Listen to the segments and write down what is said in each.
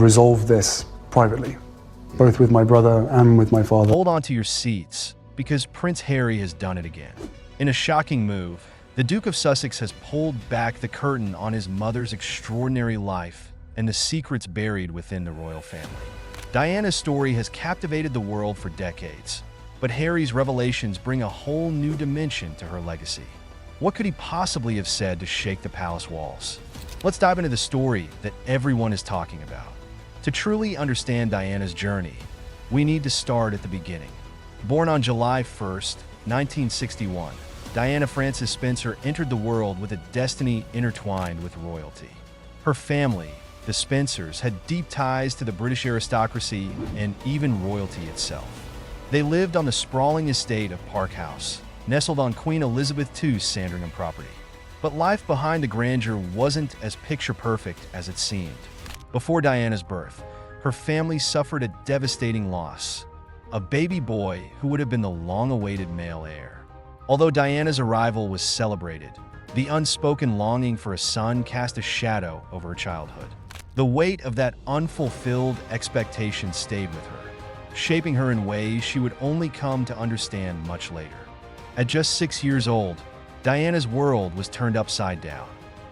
resolve this privately, both with my brother and with my father. Hold on to your seats, because Prince Harry has done it again. In a shocking move, the Duke of Sussex has pulled back the curtain on his mother's extraordinary life and the secrets buried within the royal family. Diana's story has captivated the world for decades, but Harry's revelations bring a whole new dimension to her legacy. What could he possibly have said to shake the palace walls? Let's dive into the story that everyone is talking about. To truly understand Diana's journey, we need to start at the beginning. Born on July 1st, 1961, Diana Frances Spencer entered the world with a destiny intertwined with royalty. Her family, the Spencers, had deep ties to the British aristocracy and even royalty itself. They lived on the sprawling estate of Park House, nestled on Queen Elizabeth II's Sandringham property. But life behind the grandeur wasn't as picture-perfect as it seemed. Before Diana's birth, her family suffered a devastating loss: a baby boy who would have been the long-awaited male heir. Although Diana's arrival was celebrated, the unspoken longing for a son cast a shadow over her childhood. The weight of that unfulfilled expectation stayed with her, shaping her in ways she would only come to understand much later. At just 6 years old, Diana's world was turned upside down.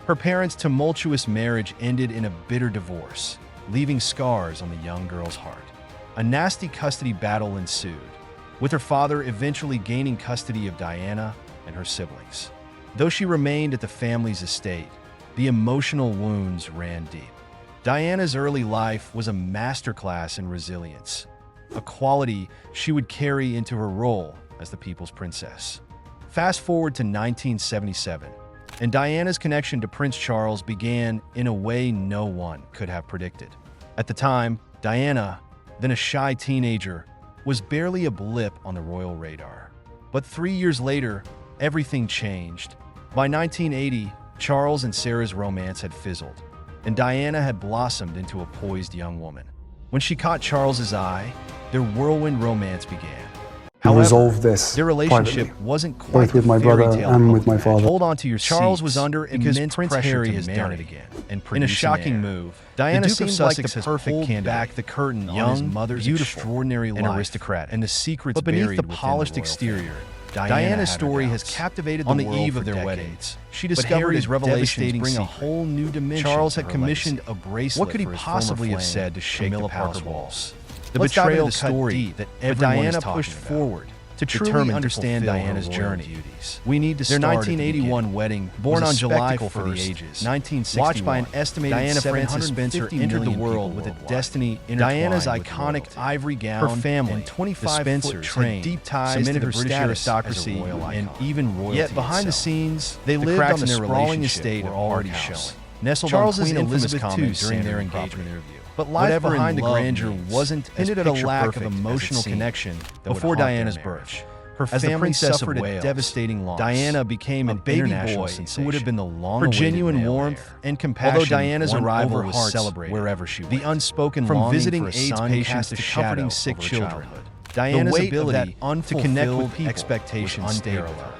Her parents' tumultuous marriage ended in a bitter divorce, leaving scars on the young girl's heart. A nasty custody battle ensued, with her father eventually gaining custody of Diana and her siblings. Though she remained at the family's estate, the emotional wounds ran deep. Diana's early life was a masterclass in resilience, a quality she would carry into her role as the people's princess. Fast forward to 1977, and Diana's connection to Prince Charles began in a way no one could have predicted. At the time, Diana, then a shy teenager, was barely a blip on the royal radar. But 3 years later, everything changed. By 1980, Charles and Sarah's romance had fizzled, and Diana had blossomed into a poised young woman. When she caught Charles's eye, their whirlwind romance began. However, resolve this their relationship privately, wasn't quite both with the my fairy brother tale and with my Pokemon. father. Hold on to your Charles seats, was under because immense Prince pressure Harry to has marry done it again and In a produce an shocking heir. move, Diana The Duke seemed of like Sussex the has perfect pulled candidate. back The curtain on on his his mother's beautiful extraordinary and life aristocratic. and the secrets But beneath buried the within polished the royal exterior, family. Diana's Diana's had her story has doubts. captivated On the the world eve for of their decades. weddings, She but discovered Harry's his revelations devastating bring a secret. whole new dimension. Charles to had her commissioned legacy. a bracelet What could he for his possibly former have flame, said to shake Camilla the palace Parker walls? Bowles. The Let's dive into betrayal the story deep, that but everyone Diana is talking pushed about. forward to truly Determined to understand fulfill her Diana's royal journey. duties. We need to Their start at the 1981 beginning. wedding Born was on a July spectacle 1st, for the ages. 1961, watched by an estimated Diana Frances 750 Spencer entered the million world people with a worldwide. destiny Diana's intertwined with iconic royalty. ivory gown, Her family, and the 25-foot Spencers, train had deep ties cemented to the her British status aristocracy as a royal and icon. even royalty Yet behind the itself. scenes, They the lived cracks on the in their sprawling relationship estate were of already Park showing. House, nestled Charles's on Queen infamous Elizabeth comments II's during their Sandringham engagement property. interview. But life Whatever behind the in love grandeur means, wasn't as hinted at a lack of picture-perfect as it emotional seemed. connection that would Before haunt their Diana's marriage. birth, her As the family Princess suffered of a Wales, devastating loss. Diana became a an baby international boy sensation. who would have been the Her long-awaited genuine male warmth heir. and compassion Although Diana's won arrival over was hearts celebrated wherever she the went. unspoken From longing visiting for a AIDS son patients cast a to shadow comforting sick over her children, childhood. Diana's the weight ability of that to connect with unfulfilled people expectations was stayed with unparalleled. her.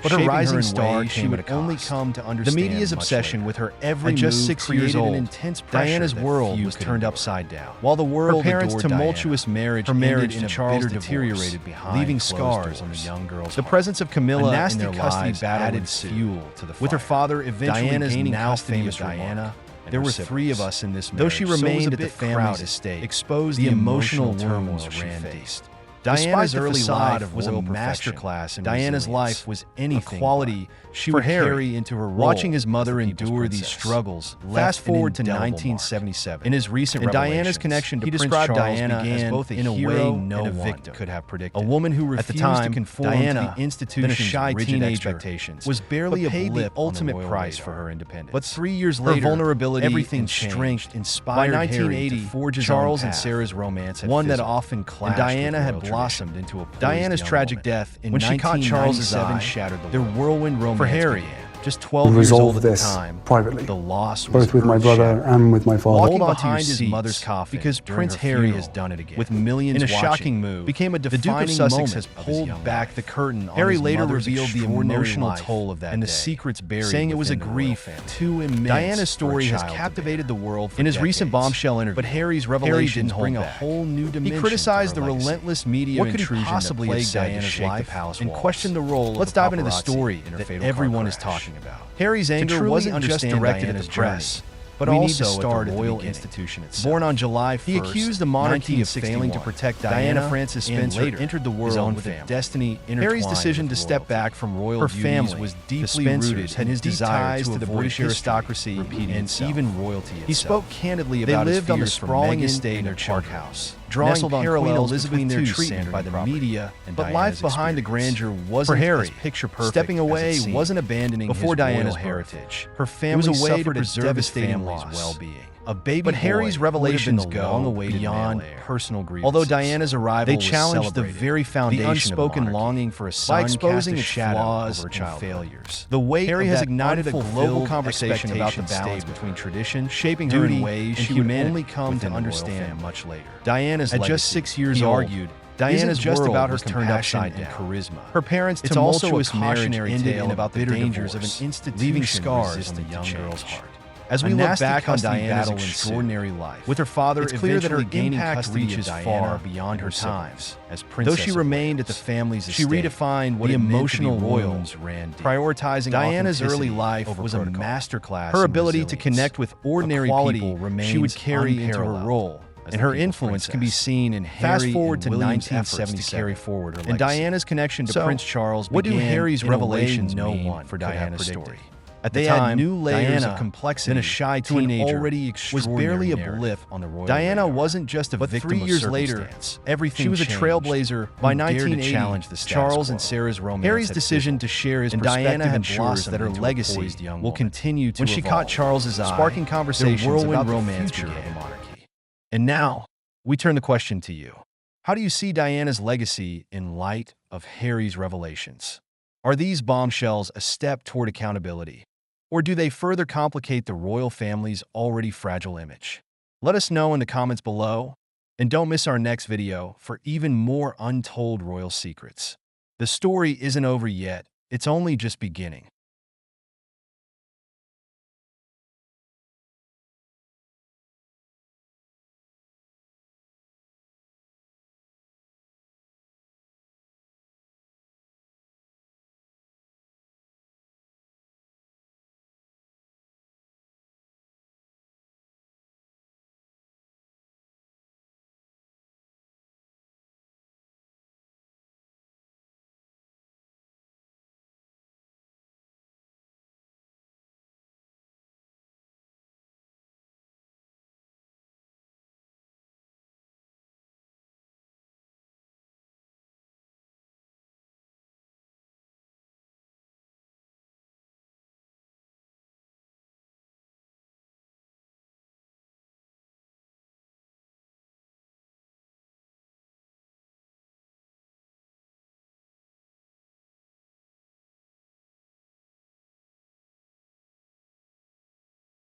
But her Shaping rising in star ways she came would at a only cost. come to The understand media's much obsession later. with her every At just move 6 years created old, an intense pressure Diana's that world few was could turned endure. upside down. While the world her parents' adored tumultuous Diana, marriage her marriage ended to in a Charles bitter deteriorated divorce, behind leaving closed scars doors. on the young girl's The heart. presence of Camilla A nasty in their custody lives battle added ensued. fuel to the fire. With her father eventually Diana's gaining now custody famous of Diana, and there her were siblings. 3 of us in this marriage. Though she so it was remained a at the bit family's crowded, estate, exposed the the emotional emotional wounds turmoil ran she deep. faced. Diana's Despite the early facade life of was a royal perfection, masterclass in Diana's resilience, life was a anything quality but. she For would Harry, carry into her role watching his as mother the people's endure these princess. struggles Fast left forward to an indelible 1977. mark. In his recent And Diana's revelations, connection to he Prince described Charles Diana began as both a in a hero way no and a one victim could have predicted. A woman who At the refused time, to conform Diana, to the then a institution's shy rigid teenager, expectations, was barely but a paid blip the on the ultimate royal price radar. for her independence. But 3 years Her later, vulnerability everything and changed. strength By inspired 1980, Harry to forge his Charles own and path, Sarah's romance had one that fizzled, often and clashed Diana with had royal blossomed tradition. into a poised Diana's young tragic woman. death in When she caught Charles's 1997 eye, shattered the their world. whirlwind romance For Harry, began. Just 12 years old resolve at the this time, privately, the loss was both with my brother earth-shattering. and with my father. Walking Hold on to behind your his seats, mother's coffin because during Prince her Harry funeral, has done it again. with millions In a watching, shocking move, became a the Duke of defining Sussex moment has of his pulled young back life. the curtain on Harry his later mother's revealed the extraordinary emotional life toll of that and the day, secrets buried saying it was a within the royal grief family. too immense. Diana's for a story has child to captivated bear. the world for In his recent decades. bombshell interview, But Harry's Harry revelations didn't bring hold a back. whole new dimension. He criticized to the her legacy. relentless media What could he intrusion possibly that have plagued said to Diana's shake the life palace and walls? questioned the role Let's of the dive into the paparazzi story in her that fatal car everyone is crash. talking about. Harry's anger truly wasn't just understand directed Diana's at the press, journey, but we also need to start at at the the royal beginning. institution itself. Born on July 1st, He accused the monarchy of failing to protect Diana Frances and Spencer, later entered the his world own with a family. destiny Harry's intertwined decision with to step royalty. back from royal Her duties family was the deeply Spencers rooted had in his deep desire ties to to the avoid British history aristocracy repeating and itself. even royalty itself. He spoke candidly They about his lived on the fears for sprawling Meghan estate and in their Park children, House, drawing nestled on parallels Queen between Elizabeth their II's treatment by the property. media and But Diana's life behind the experience. grandeur wasn't For Harry, as picture-perfect stepping as it away seemed. wasn't abandoning Before his Diana's royal birth. heritage. Her It family was a way to suffered preserve a his devastating family's loss. well-being. A baby But boy Harry's who would have been revelations the go long-awaited beyond male heir. personal grievances. Although Diana's arrival They was challenged the celebrated, very foundation the of unspoken monarchy longing for a by son exposing cast a its shadow flaws over and childhood. failures. The weight Harry of has that ignited a global unfulfilled conversation about the balance expectation between stayed with her, tradition, shaping her in duty, ways and she would humanity only come within to the royal understand family. much later. Diana's At legacy, just 6 years he old, argued, Diana's isn't just world about her was turned compassion upside and down. charisma. Her parents' It's also a tumultuous marriage cautionary ended tale in a about the bitter dangers of an divorce, institution leaving scars on resistant the to young change. girl's heart. As A we look nasty back on custody Diana's battle extraordinary ensued. life, With her father it's clear that her eventually gaining impact custody of reaches Diana far beyond and her her times. siblings. As Though Princess she of remained at Wales. the family's She estate, redefined what the it meant to be emotional royal, wounds ran deep. prioritizing Diana's authenticity early life over was a protocol. masterclass Her in ability to resilience. connect with ordinary A quality people remains she would carry into her unparalleled role, as and the her papal influence can be princess. seen in Fast Harry forward and to William's efforts to 1977, carry forward her and legacy. Diana's connection to So, Prince Charles what do began Harry's in a way revelations no mean one for could have Diana's predicted. story? At the They time, add new layers Diana, of complexity then a shy to an teenager, already was barely a extraordinary blip on the royal Diana radar. wasn't just a But victim 3 of years later, circumstance. everything She was a changed. trailblazer By who dared to 1980, challenge the status Charles quo. and Sarah's romance Harry's had decision fizzled, to share his and perspective Diana had ensures blossomed that her into a legacy poised young will woman. continue to When she evolve, caught Charles's eye, sparking their conversations whirlwind about the romance future began. of the monarchy. And now, we turn the question to you. How do you see Diana's legacy in light of Harry's revelations? Are these bombshells a step toward accountability? Or do they further complicate the royal family's already fragile image? Let us know in the comments below, and don't miss our next video for even more untold royal secrets. The story isn't over yet, it's only just beginning.